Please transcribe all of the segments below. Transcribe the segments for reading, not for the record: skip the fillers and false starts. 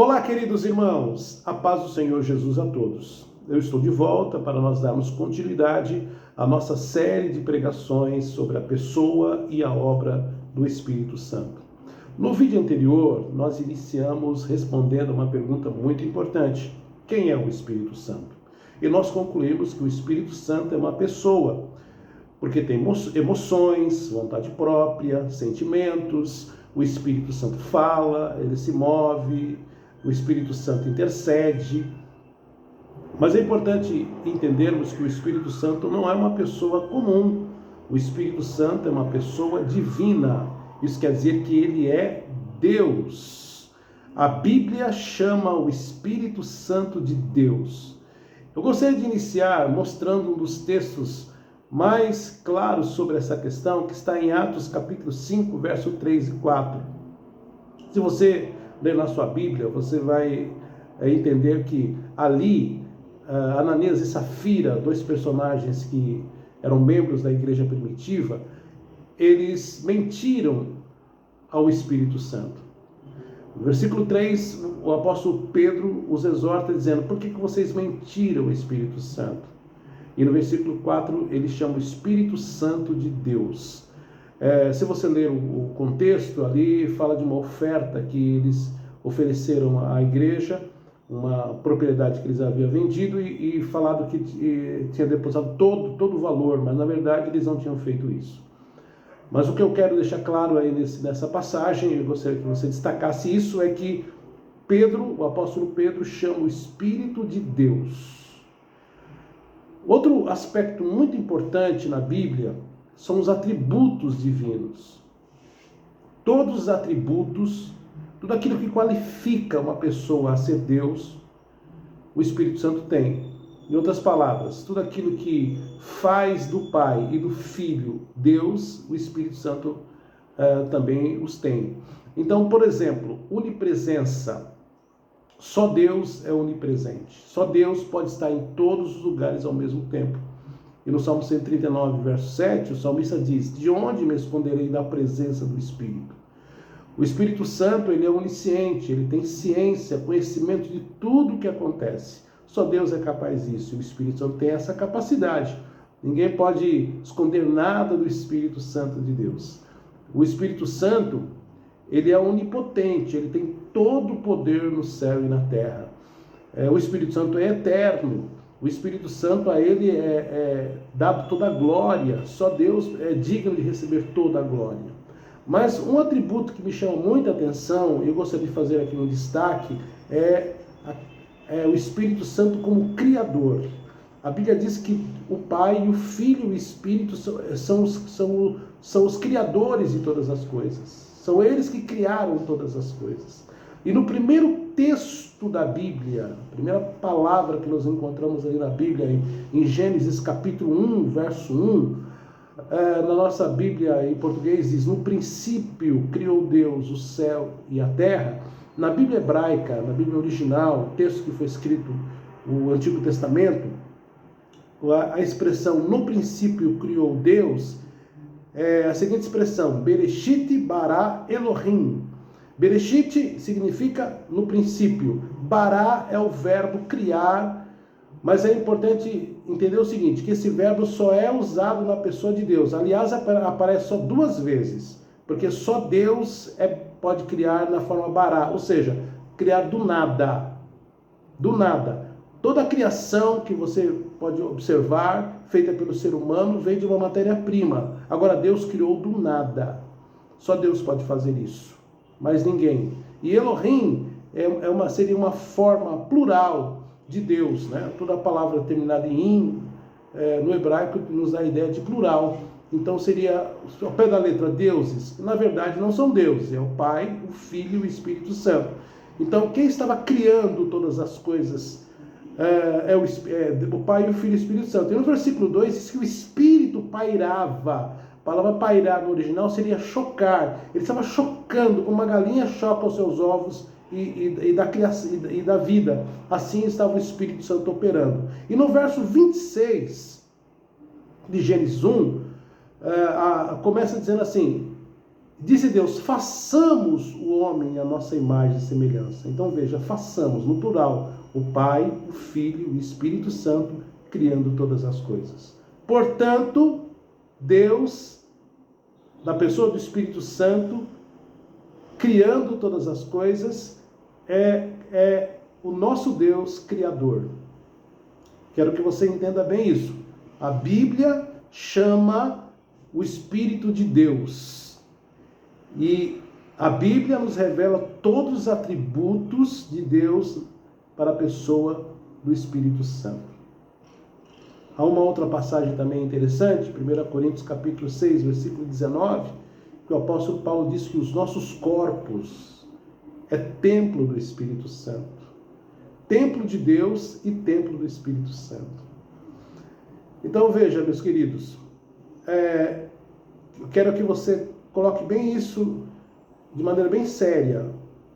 Olá, queridos irmãos, a paz do Senhor Jesus a todos. Eu estou de volta para nós darmos continuidade à nossa série de pregações sobre a pessoa e a obra do Espírito Santo. No vídeo anterior, nós iniciamos respondendo uma pergunta muito importante: quem é o Espírito Santo? E nós concluímos que o Espírito Santo é uma pessoa, porque tem emoções, vontade própria, sentimentos. O Espírito Santo fala, ele se move, o Espírito Santo intercede. Mas é importante entendermos que o Espírito Santo não é uma pessoa comum. O Espírito Santo é uma pessoa divina. Isso quer dizer que ele é Deus. A Bíblia chama o Espírito Santo de Deus. Eu gostaria de iniciar mostrando um dos textos mais claros sobre essa questão, que está em Atos capítulo 5, verso 3 e 4. Se você ler na sua Bíblia, você vai entender que ali, Ananias e Safira, dois personagens que eram membros da igreja primitiva, eles mentiram ao Espírito Santo. No versículo 3, o apóstolo Pedro os exorta dizendo: por que vocês mentiram ao Espírito Santo? E no versículo 4, ele chama o Espírito Santo de Deus. Se você ler o contexto ali, fala de uma oferta que eles ofereceram à igreja, uma propriedade que eles haviam vendido e falado que tinha depositado todo o valor, mas na verdade eles não tinham feito isso. Mas o que eu quero deixar claro aí nessa passagem, eu gostaria que você destacasse isso, é que o apóstolo Pedro chama o Espírito de Deus. Outro aspecto muito importante na Bíblia são os atributos divinos. Todos os atributos, tudo aquilo que qualifica uma pessoa a ser Deus, o Espírito Santo tem. Em outras palavras, tudo aquilo que faz do Pai e do Filho Deus, o Espírito Santo também os tem. Então, por exemplo, onipresença. Só Deus é onipresente. Só Deus pode estar em todos os lugares ao mesmo tempo. E no Salmo 139, verso 7, o salmista diz: de onde me esconderei da presença do Espírito? O Espírito Santo, ele é onisciente, ele tem ciência, conhecimento de tudo o que acontece. Só Deus é capaz disso. O Espírito Santo tem essa capacidade. Ninguém pode esconder nada do Espírito Santo de Deus. O Espírito Santo, ele é onipotente, ele tem todo o poder no céu e na terra. O Espírito Santo é eterno. O Espírito Santo, a ele é dado toda a glória. Só Deus é digno de receber toda a glória. Mas um atributo que me chama muita atenção, e eu gostaria de fazer aqui um destaque, é o Espírito Santo como Criador. A Bíblia diz que o Pai, o Filho e o Espírito são os criadores de todas as coisas. São eles que criaram todas as coisas. E no primeiro texto da Bíblia, a primeira palavra que nós encontramos ali na Bíblia, em Gênesis capítulo 1, verso 1, na nossa Bíblia em português diz: no princípio criou Deus o céu e a terra. Na Bíblia hebraica, na Bíblia original, o texto que foi escrito no Antigo Testamento, a expressão no princípio criou Deus é a seguinte expressão: Bereshit bara Elohim. Bereshit significa no princípio, bara é o verbo criar, mas é importante entender o seguinte, que esse verbo só é usado na pessoa de Deus. Aliás, aparece só duas vezes, porque só Deus pode criar na forma bara, ou seja, criar do nada. Do nada. Toda a criação que você pode observar, feita pelo ser humano, vem de uma matéria-prima. Agora, Deus criou do nada. Só Deus pode fazer isso, mais ninguém. E Elohim seria uma forma plural de Deus, né? Toda a palavra terminada em in, no hebraico, nos dá a ideia de plural. Então seria, ao pé da letra, deuses. Na verdade, não são deuses, é o Pai, o Filho e o Espírito Santo. Então, quem estava criando todas as coisas o Pai, o Filho e o Espírito Santo. E no versículo 2 diz que o Espírito pairava. A palavra pairar no original seria chocar. Ele estava chocando, como uma galinha choca os seus ovos e da criação, e da vida. Assim estava o Espírito Santo operando. E no verso 26 de Gênesis 1, começa dizendo assim: Disse Deus, façamos o homem à nossa imagem e semelhança. Então veja, façamos, no plural, o Pai, o Filho e o Espírito Santo, criando todas as coisas. Portanto, Deus, na pessoa do Espírito Santo, criando todas as coisas, é o nosso Deus criador. Quero que você entenda bem isso. A Bíblia chama o Espírito de Deus. E a Bíblia nos revela todos os atributos de Deus para a pessoa do Espírito Santo. Há uma outra passagem também interessante, 1 Coríntios capítulo 6, versículo 19, que o apóstolo Paulo diz que os nossos corpos é templo do Espírito Santo. Templo de Deus e templo do Espírito Santo. Então veja, meus queridos, eu quero que você coloque bem isso de maneira bem séria.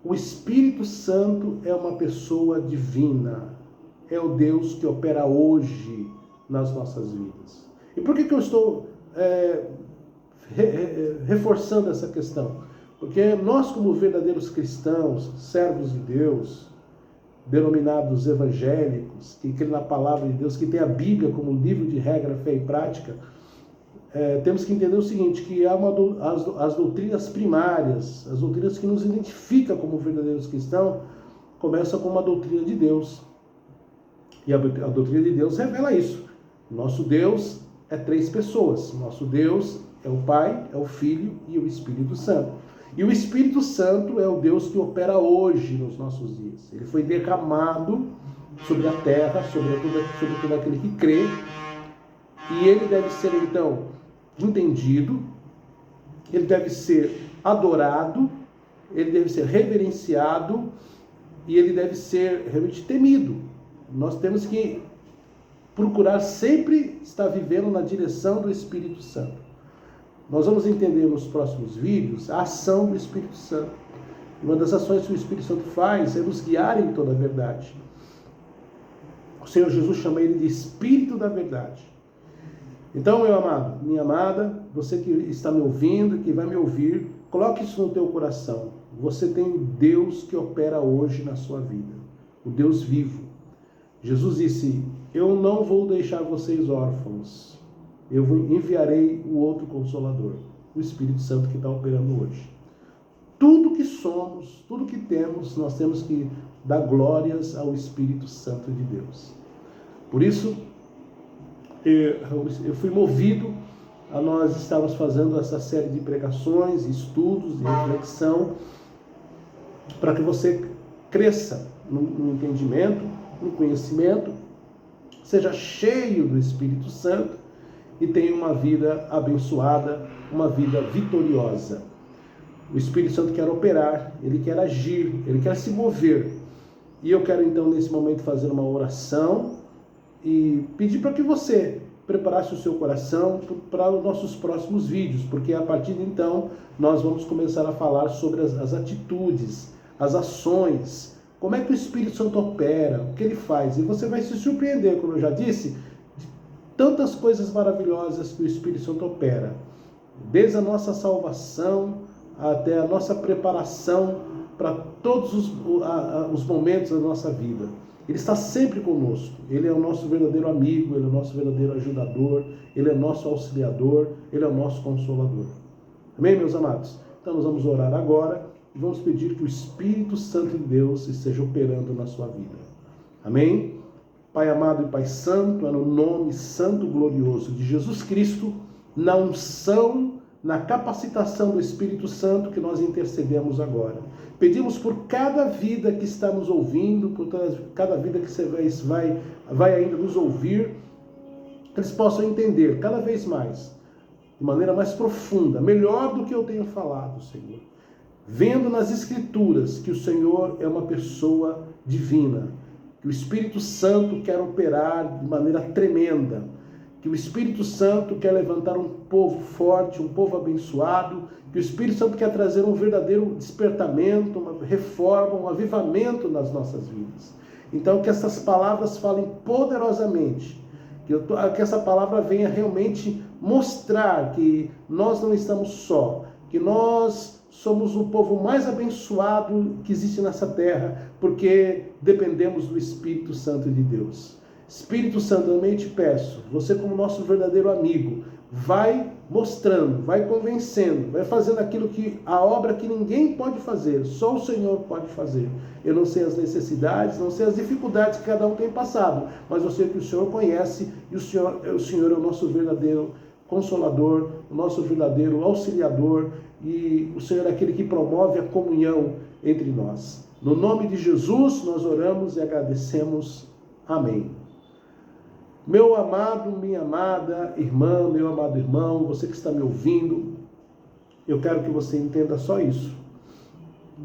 O Espírito Santo é uma pessoa divina. É o Deus que opera hoje nas nossas vidas. E por que eu estou reforçando essa questão? Porque nós, como verdadeiros cristãos, servos de Deus, denominados evangélicos, que creem na palavra de Deus, que tem a Bíblia como livro de regra, fé e prática, temos que entender o seguinte, que há as doutrinas primárias, as doutrinas que nos identificam como verdadeiros cristãos, começam com uma doutrina de Deus. E a doutrina de Deus revela isso. Nosso Deus é 3 pessoas. Nosso Deus é o Pai, é o Filho e o Espírito Santo. E o Espírito Santo é o Deus que opera hoje nos nossos dias. Ele foi derramado sobre a terra, sobre todo aquele que crê. E ele deve ser, então, entendido, ele deve ser adorado, ele deve ser reverenciado e ele deve ser realmente temido. Nós temos que procurar sempre estar vivendo na direção do Espírito Santo. Nós vamos entender nos próximos vídeos a ação do Espírito Santo. Uma das ações que o Espírito Santo faz é nos guiar em toda a verdade. O Senhor Jesus chama ele de Espírito da Verdade. Então, meu amado, minha amada, você que está me ouvindo, que vai me ouvir, coloque isso no teu coração. Você tem um Deus que opera hoje na sua vida, o Deus vivo. Jesus disse, eu não vou deixar vocês órfãos, eu enviarei o outro Consolador, o Espírito Santo que está operando hoje. Tudo que somos, tudo que temos, nós temos que dar glórias ao Espírito Santo de Deus. Por isso, eu fui movido a nós estarmos fazendo essa série de pregações, estudos, de reflexão, para que você cresça no entendimento, no conhecimento, seja cheio do Espírito Santo e tenha uma vida abençoada, uma vida vitoriosa. O Espírito Santo quer operar, ele quer agir, ele quer se mover. E eu quero então nesse momento fazer uma oração e pedir para que você preparasse o seu coração para os nossos próximos vídeos, porque a partir de então nós vamos começar a falar sobre as atitudes, as ações, como é que o Espírito Santo opera, o que ele faz. E você vai se surpreender, como eu já disse, de tantas coisas maravilhosas que o Espírito Santo opera. Desde a nossa salvação até a nossa preparação para todos os momentos da nossa vida. Ele está sempre conosco. Ele é o nosso verdadeiro amigo, ele é o nosso verdadeiro ajudador, ele é o nosso auxiliador, ele é o nosso consolador. Amém, meus amados? Então nós vamos orar agora e vamos pedir que o Espírito Santo de Deus esteja operando na sua vida. Amém? Pai amado e Pai santo, é no nome santo e glorioso de Jesus Cristo, na unção, na capacitação do Espírito Santo que nós intercedemos agora. Pedimos por cada vida que está nos ouvindo, por cada vida que você vai ainda nos ouvir, que eles possam entender cada vez mais, de maneira mais profunda, melhor do que eu tenho falado, Senhor. Vendo nas Escrituras que o Senhor é uma pessoa divina, que o Espírito Santo quer operar de maneira tremenda, que o Espírito Santo quer levantar um povo forte, um povo abençoado, que o Espírito Santo quer trazer um verdadeiro despertamento, uma reforma, um avivamento nas nossas vidas. Então, que essas palavras falem poderosamente, que essa palavra venha realmente mostrar que nós não estamos só, que nós somos o povo mais abençoado que existe nessa terra, porque dependemos do Espírito Santo de Deus. Espírito Santo, eu também te peço, você como nosso verdadeiro amigo, vai mostrando, vai convencendo, vai fazendo aquilo que a obra que ninguém pode fazer, só o Senhor pode fazer. Eu não sei as necessidades, não sei as dificuldades que cada um tem passado, mas eu sei que o Senhor conhece e o Senhor é o nosso verdadeiro Consolador, o nosso verdadeiro auxiliador, e o Senhor é aquele que promove a comunhão entre nós. No nome de Jesus nós oramos e agradecemos. Amém. Meu amado, minha amada irmã, meu amado irmão, você que está me ouvindo, eu quero que você entenda só isso,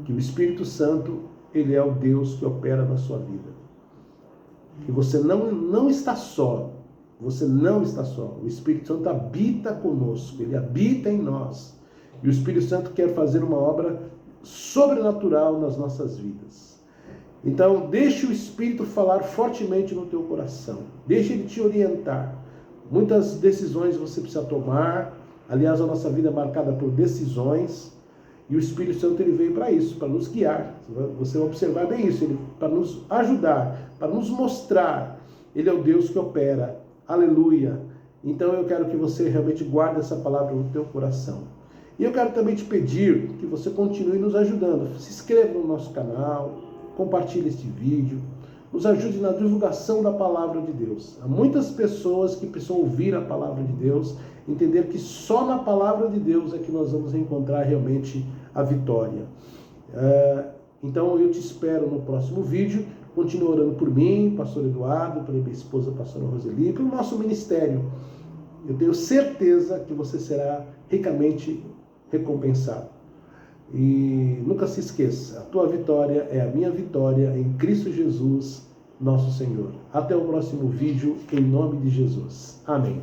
que o Espírito Santo, ele é o Deus que opera na sua vida. Que você não está só. Você não está só. O Espírito Santo habita conosco, ele habita em nós. E o Espírito Santo quer fazer uma obra sobrenatural nas nossas vidas. Então, deixe o Espírito falar fortemente no teu coração. Deixe ele te orientar. Muitas decisões você precisa tomar. Aliás, a nossa vida é marcada por decisões. E o Espírito Santo ele veio para isso, para nos guiar. Você vai observar bem isso, ele para nos ajudar, para nos mostrar. Ele é o Deus que opera. Aleluia! Então eu quero que você realmente guarde essa palavra no teu coração. E eu quero também te pedir que você continue nos ajudando. Se inscreva no nosso canal, compartilhe este vídeo, nos ajude na divulgação da palavra de Deus. Há muitas pessoas que precisam ouvir a palavra de Deus, entender que só na palavra de Deus é que nós vamos encontrar realmente a vitória. Então eu te espero no próximo vídeo. Continue orando por mim, pastor Eduardo, pela minha esposa, pastora Roseli, pelo nosso ministério. Eu tenho certeza que você será ricamente recompensado. E nunca se esqueça, a tua vitória é a minha vitória em Cristo Jesus, nosso Senhor. Até o próximo vídeo, em nome de Jesus. Amém.